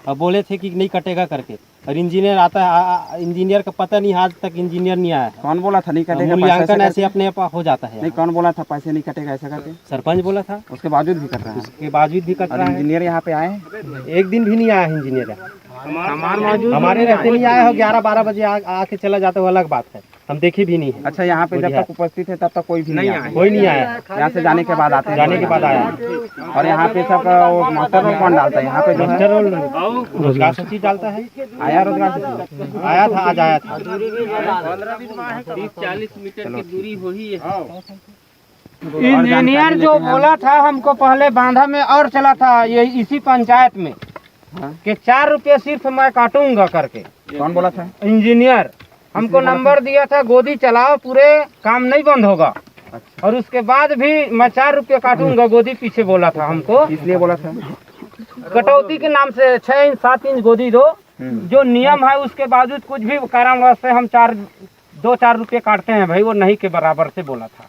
अब बोले थे कि नहीं कटेगा करके, और इंजीनियर आता है, इंजीनियर का पता नहीं, आज तक इंजीनियर नहीं आया है। कौन बोला था नहीं कटेगा? मूल्यांकन ऐसे अपने हो जाता है। नहीं, कौन बोला था पैसे नहीं कटेगा ऐसा करके? सरपंच बोला था। उसके बावजूद भी कट रहा है? उसके बावजूद भी कट रहा है। इंजीनियर यहाँ पे आए? एक दिन भी नहीं आया है इंजीनियर। हमारे रहते नहीं आया हो, 11-12 बजे आके चला जाता है, अलग बात है, हम देखे भी नहीं है। अच्छा, यहाँ पे जब तक उपस्थित है तब तक कोई भी नहीं आया? कोई नहीं आया। यहाँ से जाने के बाद आते हैं? जाने के बाद आया। और यहाँ पे सब मास्टर रोल कौन डालता है? यहाँ पे मास्टर रोल रोजगार सचिव डालता है। आया रोजगार सचिव? आया था, आज आया था। 30-40 मीटर की दूरी हो ही है। इंजीनियर जो बोला था हमको पहले बांधा में और चला था, ये इसी पंचायत में कि 4 रुपये सिर्फ मैं काटूंगा करके। कौन बोला था? इंजीनियर। हमको नंबर दिया था, गोदी चलाओ, पूरे काम नहीं बंद होगा। अच्छा। और उसके बाद भी मैं 4 रुपये काटूंगा, गोदी पीछे बोला था हमको। इसलिए बोला था? कटौती के नाम से 6 इंच 7 इंच गोदी दो, जो नियम है उसके बावजूद कुछ भी कारणवश से हम 2-4 रुपये काटते हैं भाई, वो नहीं के बराबर से बोला था।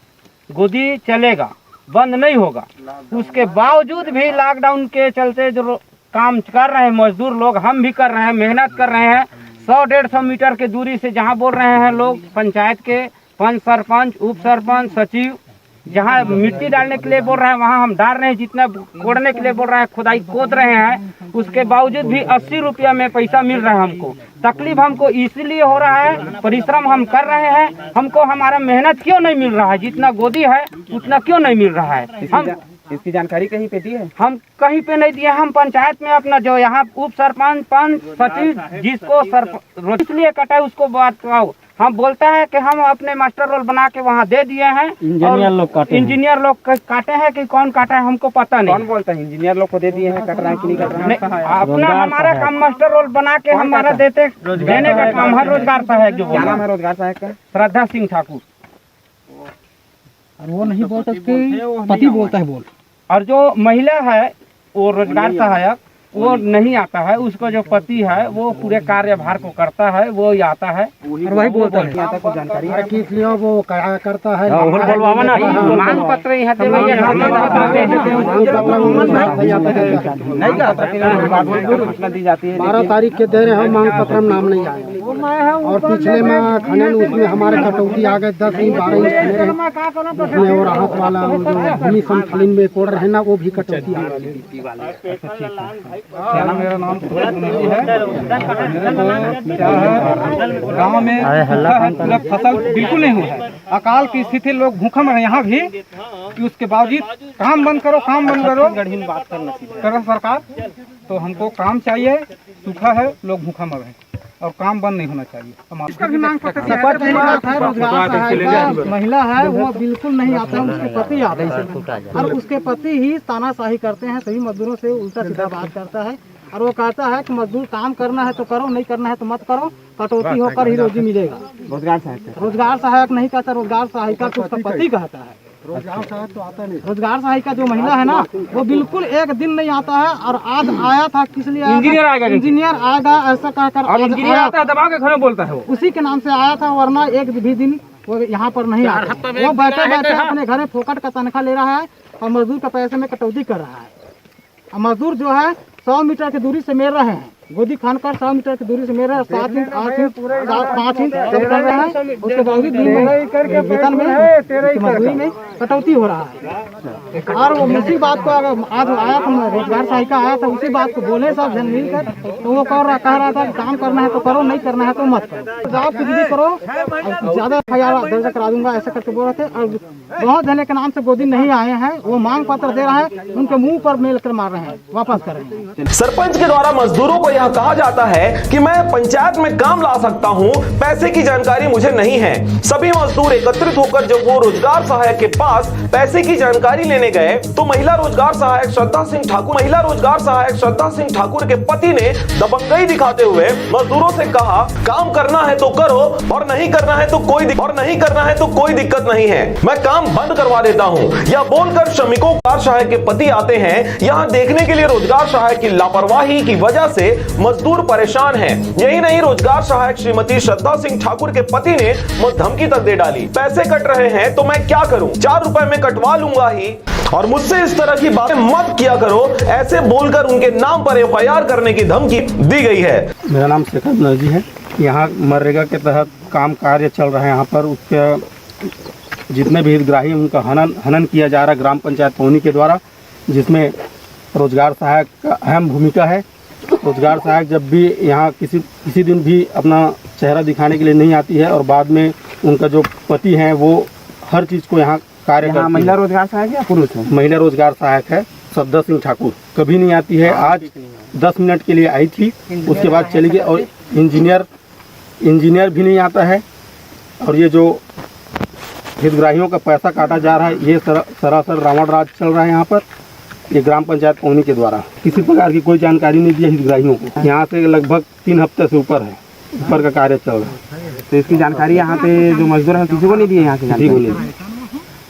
गोदी चलेगा, बंद नहीं होगा। उसके बावजूद भी लॉकडाउन के चलते जो काम कर रहे हैं मजदूर लोग, हम भी कर रहे हैं, मेहनत कर रहे हैं। 100-150 मीटर के दूरी से जहाँ बोल रहे हैं लोग, पंचायत के पंच, सरपंच, उप सरपंच, सचिव, जहाँ मिट्टी डालने के लिए बोल रहे हैं वहाँ हम डाल रहे हैं। जितना कोड़ने के लिए बोल रहे हैं, खुदाई खोद रहे हैं। उसके बावजूद भी 80 रुपया में पैसा मिल रहा है हमको। तकलीफ हमको इसलिए हो रहा है, परिश्रम हम कर रहे हैं, हमको हमारा मेहनत क्यों नहीं मिल रहा है? जितना गोदी है उतना क्यों नहीं मिल रहा है? हम इसकी जानकारी कहीं पे दी है? हम कहीं पे नहीं दिए। हम पंचायत में अपना जो यहाँ उप सरपंच, पंच, सचिव, जिसको इसलिए कटा है उसको बात कराओ। हम बोलता है कि हम अपने मास्टर रोल बना के वहाँ दे दिए हैं। इंजीनियर लोग काटे हैं कि कौन काटा है हमको पता नहीं। कौन बोलता है? इंजीनियर लोग को दे दिए हैं, कट रहा है कि नहीं कट रहा है? अपना हमारा काम मास्टर रोल बना के हमारा देने का काम है। रोजगार सहायक जो। क्या नाम है रोजगार सहायक का? श्रद्धा सिंह ठाकुर। वो नहीं बोलता, पति बोलता है बोल। और जो महिला है वो रोजगार सहायक, वो नहीं आता है। उसका जो पति है वो पूरे कार्यभार को करता है, वो ही आता है और वही बोलता है। आता कुछ जानकारी है किस लिए वो क्या करता है? मांग पत्र यहाँ पे दी जाती है। 12 तारीख के दे रहे हैं, मांग पत्र में नाम नहीं आया और पिछले में खनन उसमें हमारे कटौती आ गए 10 इंच 12 इंच उसमें और राहत वाला जो भूमि समतलीन में कोड़ रहे ना वो भी कटौती आ गई। मेरा नाम गाँव में फसल बिल्कुल नहीं हुआ है। अकाल की स्थिति, लोग भूखम है यहाँ भी कि उसके बावजूद काम बंद करो बात करो सरकार। तो हमको काम चाहिए, सूखा है, लोग भूखा मर हैं और काम बंद नहीं होना चाहिए। इसका भी मांग पत्र महिला है वो बिल्कुल नहीं आता है, उसके पति आते हैं और उसके पति ही तानाशाही करते हैं, सभी मजदूरों से उल्टा सीधा बात करता है और वो कहता है कि मजदूर काम करना है तो करो, नहीं करना है तो मत करो, कटौती होकर ही रोजी मिलेगा। रोजगार सहायक नहीं कहता, रोजगार सहायिका को उसका पति कहता है। रोजगार सहायक तो आता नहीं। रोजगार सहायिका जो महिला है ना वो बिल्कुल एक दिन नहीं आता है और आज आया था किस लिए? इंजीनियर आएगा ऐसा कहकर इंजीनियर आता है, दबा के घर में बोलता है, उसी के नाम से आया था, वरना एक भी दिन वो यहाँ पर नहीं आता। वो बैठे बैठे अपने घर में फोकट का तनख्वाह ले रहा है और मजदूर का पैसे में कटौती कर रहा है। और मजदूर जो है 100 मीटर की दूरी से मेर रहे हैं, गोदी खान कर 100 मीटर की दूरी से मेरे 7 इंच 8 इंच 5 इंच सब कर रहे हैं। उसके बावजूद वेतन में मजदूरी में कटौती हो रहा है। और वो उसी बात को आज आया था, रोजगार सहायिका आया था, उसी बात को बोले सब जन मिलकर, तो वो कह रहा था कि काम करना है तो करो, नहीं करना है तो मत करो, जॉब की विधि करो, ज्यादा दर्जा करा दूंगा ऐसा करके बोल रहे थे। और बहुत जने के नाम से गोदी नहीं आए हैं, वो मांग पत्र दे रहे हैं, उनके मुंह पर मेल कर मार रहे हैं, वापस कर रहे हैं। सरपंच के द्वारा मजदूरों को यह कहा जाता है कि मैं पंचायत में काम ला सकता हूं, पैसे की जानकारी मुझे नहीं है। सभी मजदूर एकत्रित होकर जब वो रोजगार सहायक के पास पैसे की जानकारी लेने गए तो महिला रोजगार सहायक श्रद्धा सिंह ठाकुर के पति ने दबंगई दिखाते हुए मजदूरों से कहा, काम करना है तो करो और नहीं करना है तो कोई दिक्कत नहीं है, मैं काम बंद करवा देता हूं। यह बोलकर श्रमिकों रोजगार सहायक के पति आते हैं यहां देखने के लिए रोजगार सहायक की लापरवाही की वजह से मजदूर परेशान हैं। यही नहीं, रोजगार सहायक श्रीमती श्रद्धा सिंह ठाकुर के पति ने धमकी तक दे डाली, पैसे कट रहे हैं तो मैं क्या करूं, 4 रुपए में कटवा लूंगा ही और मुझसे इस तरह की बातें मत किया करो, ऐसे बोलकर उनके नाम पर FIR करने की धमकी दी गई है। मेरा नाम शेखर बनर्जी है। यहाँ मनरेगा के तहत काम कार्य चल रहा है। यहाँ पर उसके जितने भी हितग्राही उनका हनन किया जा रहा है ग्राम पंचायत पौनी के द्वारा, जिसमें रोजगार सहायक का अहम भूमिका है। रोजगार सहायक जब भी यहाँ किसी दिन भी अपना चेहरा दिखाने के लिए नहीं आती है और बाद में उनका जो पति हैं वो हर चीज़ को यहाँ कार्य करती है। महिला रोजगार सहायक या पुरुष है? महिला रोजगार सहायक है श्रद्धा सिंह ठाकुर, कभी नहीं आती है। आज 10 मिनट के लिए आई थी, उसके बाद चली गई। और इंजीनियर भी नहीं आता है। और ये जो हितग्राहियों का पैसा काटा जा रहा है, ये सरासर रावण राज चल रहा है यहाँ पर। ये ग्राम पंचायत पौनी के द्वारा किसी प्रकार की कोई जानकारी नहीं दी है हितग्राहियों को। यहाँ से लगभग 3 हफ्ते से ऊपर का कार्य चल रहा है। तो इसकी जानकारी यहाँ पे जो मजदूर है किसी को नहीं दी है यहाँ की जानकारी।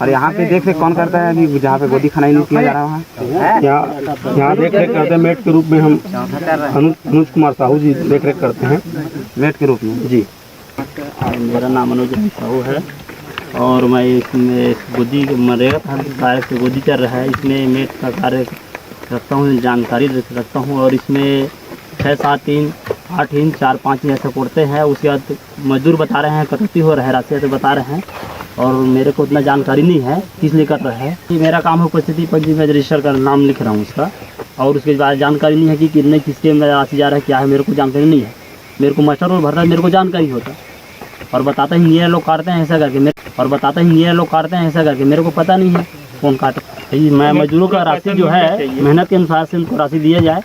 और यहाँ पे देख रेख कौन करता है अभी जहाँ पे गोदी खाना नहीं किया जा रहा है? यहाँ देख रेख करते हैं मेट के रूप में हम अनुज कुमार साहू जी देख रेख करते हैं मेट के रूप में जी। मेरा नाम अनुज साहू है और मैं इसमें गोदी मनरेगा कार्य से गोदी कर रहा है, इसमें मेट का कार्य रखता हूँ, जानकारी रखता हूँ। और इसमें 6, 7 इंच 8 इंच 4, 5 इंच ऐसे कोड़ते हैं। उसके बाद मजदूर बता रहे हैं कटौती हो रहा है, राशि तो बता रहे हैं और मेरे को उतना जानकारी नहीं है किस लिए कर रहा है। मेरा काम है उपस्थिति पंजी में रजिस्टर कर नाम लिख रहा हूँ उसका, और उसके बाद जानकारी नहीं है कि कितने किसके में राशि जा रहा है, क्या है, मेरे को जानकारी नहीं है। मेरे को मास्टर रोल भर रहा है, मेरे को जानकारी होता है और बताता ही ये लोग काटते हैं ऐसा करके मेरे को पता नहीं है कौन काटे। मैं मजदूरों का राशि जो है मेहनत के अनुसार से उनको राशि दिया जाए।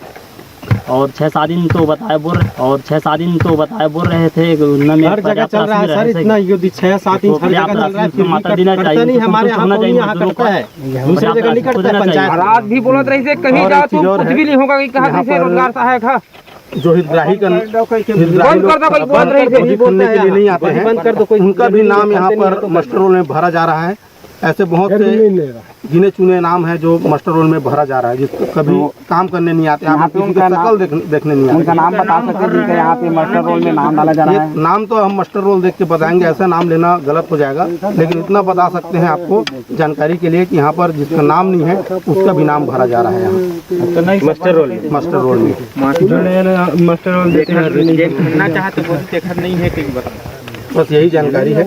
और 6-7 दिन तो बताए बोल रहे थे हर जगह चल रहा है सर, इतना युद्ध 6-7 इंच हर जगह चल रहा है, माता देना चाहिए। हमारे यहाँ करता है, दूसरी जगह नहीं करता है पंचायत। रात भी बोलत रही थे कहीं जाओ तो कुछ भी नहीं होगा कि कहाँ से रोजगार सहायक है। जो हितग्राही बंद कर दो भाई, बोल रही थे करने के लिए नहीं आते हैं, उनका भी नाम यहाँ पर मास्टर रोल में भरा जा रहा है। ऐसे बहुत से गिने चुने नाम है जो मास्टर रोल में भरा जा रहा है, जिसको कभी काम करने नहीं आते, यहाँ पे उनका शकल देखने नहीं आते। उनका नाम बता सकते हैं जिनका यहाँ पे मास्टर रोल में नाम डाला जा रहा है? नाम तो हम मास्टर रोल देख के बताएंगे, ऐसा नाम लेना गलत हो जाएगा, लेकिन इतना बता सकते हैं आपको जानकारी के लिए कि यहाँ पर जिसका नाम नहीं है उसका भी नाम भरा जा रहा है यहाँ मास्टर रोल में। मास्टर रोल देते हैं चाहते नहीं है, बस यही जानकारी है।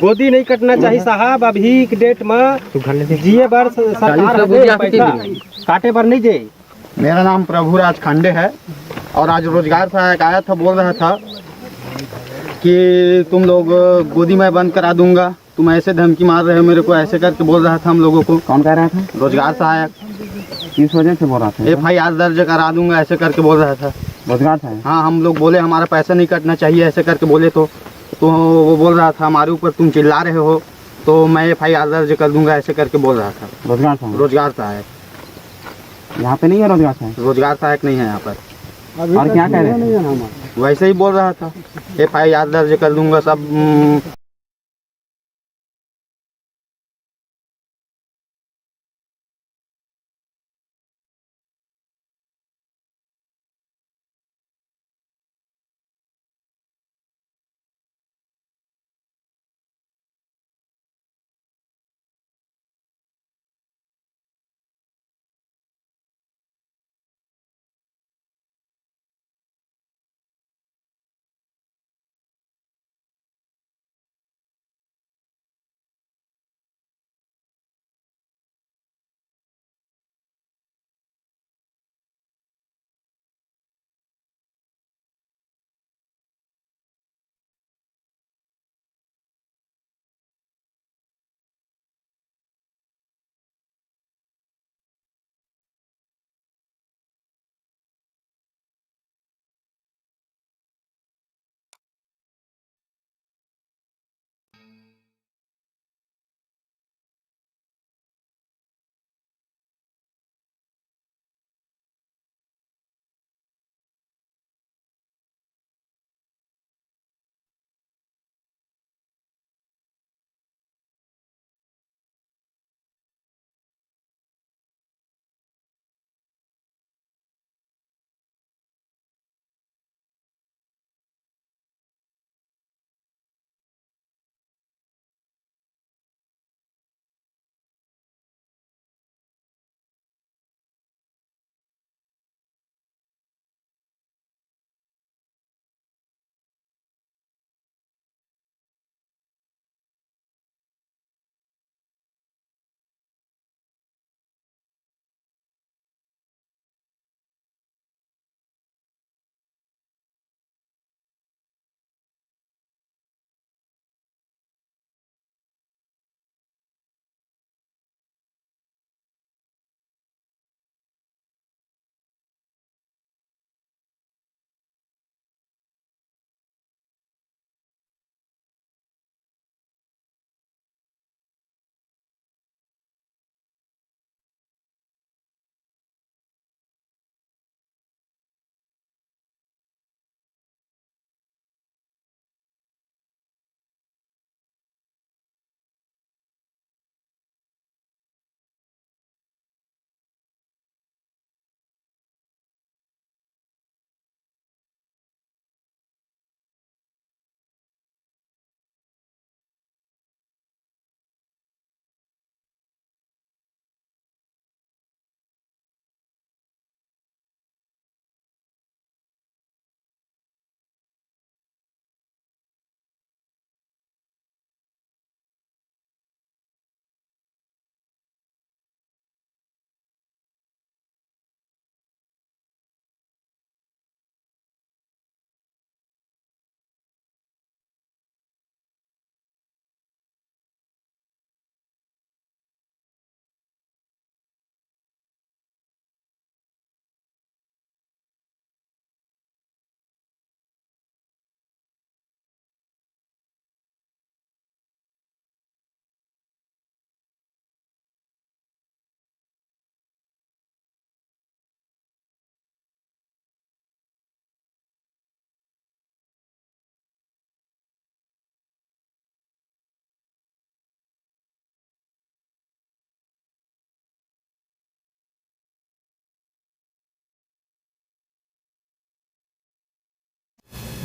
गोदी नहीं कटना चाहिए साहब, अभी के डेट में जिए बार सरकार पैसा काटे बार नहीं दे। मेरा नाम प्रभुराज खांडे है और आज रोजगार सहायक आया था, बोल रहा था कि तुम लोग गोदी में बंद करा दूंगा, तुम ऐसे धमकी मार रहे हो मेरे को, ऐसे करके बोल रहा था हम लोगों को। कौन कह रहा था? रोजगार सहायक। किस वजह से बोल रहा था? FIR दर्ज करा दूंगा ऐसे करके बोल रहा था। रोजगार सहायक? हाँ, हम लोग बोले हमारा पैसा नहीं कटना चाहिए ऐसे करके बोले, तो वो बोल रहा था हमारे ऊपर तुम चिल्ला रहे हो तो मैं FIR दर्ज कर दूंगा ऐसे करके बोल रहा था। रोजगार सहायक? रोजगार सहायक यहाँ पे नहीं है रोजगार सहायक? रोजगार सहायक नहीं है यहाँ पर। और क्या कह रहे हैं? वैसे ही बोल रहा था FIR दर्ज कर दूंगा सब।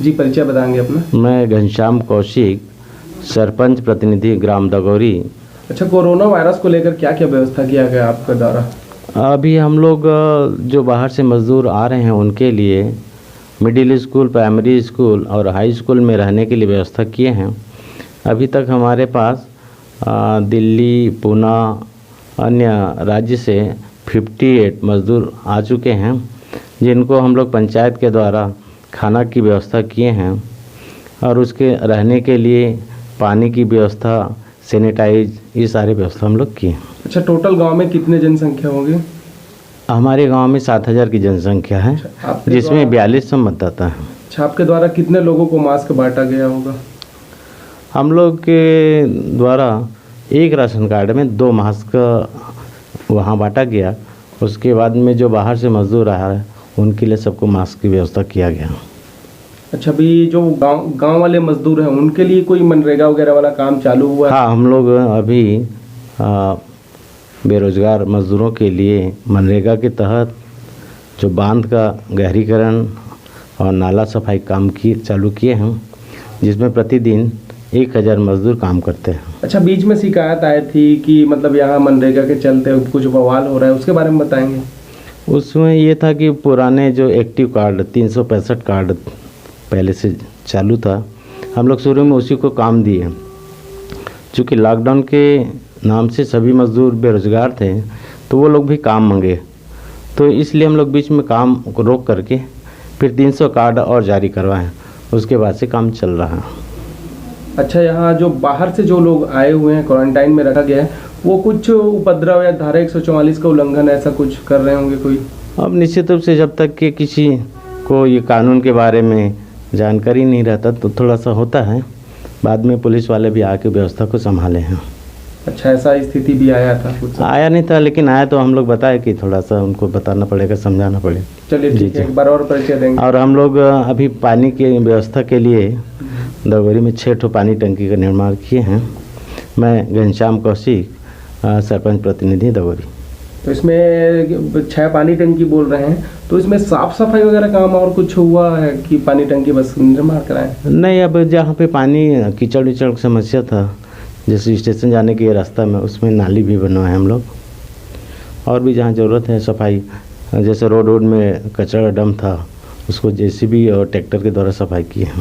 जी, परिचय बताएंगे अपना? मैं घनश्याम कौशिक, सरपंच प्रतिनिधि ग्राम दगौरी। अच्छा, कोरोना वायरस को लेकर क्या क्या व्यवस्था किया गया आपके द्वारा? अभी हम लोग जो बाहर से मज़दूर आ रहे हैं उनके लिए मिडिल स्कूल, प्राइमरी स्कूल और हाई स्कूल में रहने के लिए व्यवस्था किए हैं। अभी तक हमारे पास दिल्ली, पूना, अन्य राज्य से 58 मज़दूर आ चुके हैं, जिनको हम लोग पंचायत के द्वारा खाना की व्यवस्था किए हैं और उसके रहने के लिए पानी की व्यवस्था, सैनिटाइज, ये सारी व्यवस्था हम लोग किए। अच्छा, टोटल गांव में कितने जनसंख्या होगी? हमारे गांव में 7000 की जनसंख्या है, जिसमें 4200 मतदाता हैं। अच्छा, आपके द्वारा कितने लोगों को मास्क बांटा गया होगा? हम लोग के द्वारा एक राशन कार्ड में 2 मास्क वहाँ बांटा गया। उसके बाद में जो बाहर से मज़दूर आ रहे हैं उनके लिए सबको मास्क की व्यवस्था किया गया। अच्छा, अभी जो गांव वाले मजदूर हैं उनके लिए कोई मनरेगा वगैरह वाला काम चालू हुआ है? हाँ, हम लोग अभी बेरोजगार मजदूरों के लिए मनरेगा के तहत जो बांध का गहरीकरण और नाला सफाई काम चालू किए हैं, जिसमें प्रतिदिन 1000 मजदूर काम करते हैं। अच्छा, बीच में शिकायत आई थी कि मतलब यहाँ मनरेगा के चलते कुछ बवाल हो रहा है, उसके बारे में बताएंगे? उसमें ये था कि पुराने जो एक्टिव कार्ड 365 कार्ड पहले से चालू था, हम लोग शुरू में उसी को काम दिए। चूँकि लॉकडाउन के नाम से सभी मजदूर बेरोजगार थे, तो वो लोग भी काम मांगे, तो इसलिए हम लोग बीच में काम को रोक करके फिर 300 कार्ड और जारी करवाएं। उसके बाद से काम चल रहा है। अच्छा, यहाँ जो बाहर से जो लोग आए हुए हैं, क्वारंटाइन में रखा गया है, वो कुछ उपद्रव या धारा 144 का उल्लंघन ऐसा कुछ कर रहे होंगे कोई? अब निश्चित रूप से जब तक कि किसी को ये कानून के बारे में जानकारी नहीं रहता तो थोड़ा सा होता है। बाद में पुलिस वाले भी आके व्यवस्था को संभाले हैं। अच्छा, ऐसा स्थिति भी आया था? कुछ आया नहीं था, लेकिन आया तो हम लोग बताए कि थोड़ा सा उनको बताना पड़ेगा, समझाना पड़ेगा। चलिए ठीक है, एक बार और परिचय देंगे। और हम लोग अभी पानी की व्यवस्था के लिए दगौरी में 6 पानी टंकी का निर्माण किए हैं। मैं घनश्याम कौशिक, सरपंच प्रतिनिधि दगौरी। तो इसमें 6 पानी टंकी बोल रहे हैं, तो इसमें साफ सफाई वगैरह काम और कुछ हुआ है कि पानी टंकी बस निर्माण कराएं? नहीं, अब जहाँ पे पानी कीचड़ विचड़ की समस्या था, जैसे स्टेशन जाने के रास्ता में, उसमें नाली भी बनवाए हम लोग। और भी जहाँ ज़रूरत है सफाई, जैसे रोड में कचरा डम था, उसको जेसीबी और ट्रैक्टर के द्वारा सफाई की है।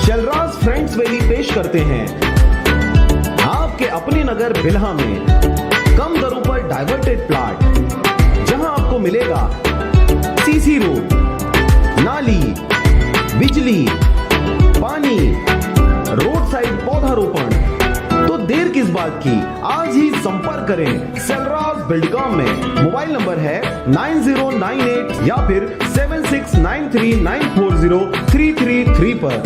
शलराज फ्रेंड्स वैली पेश करते हैं आपके अपने नगर बिल्हा में कम दरों पर डाइवर्टेड प्लॉट, जहां आपको मिलेगा सीसी रोड, नाली, बिजली, पानी, रोड साइड पौधारोपण। तो देर किस बात की, आज ही संपर्क करें शलराज बिल्डकॉम में। मोबाइल नंबर है 9098 या फिर 7693940333 पर।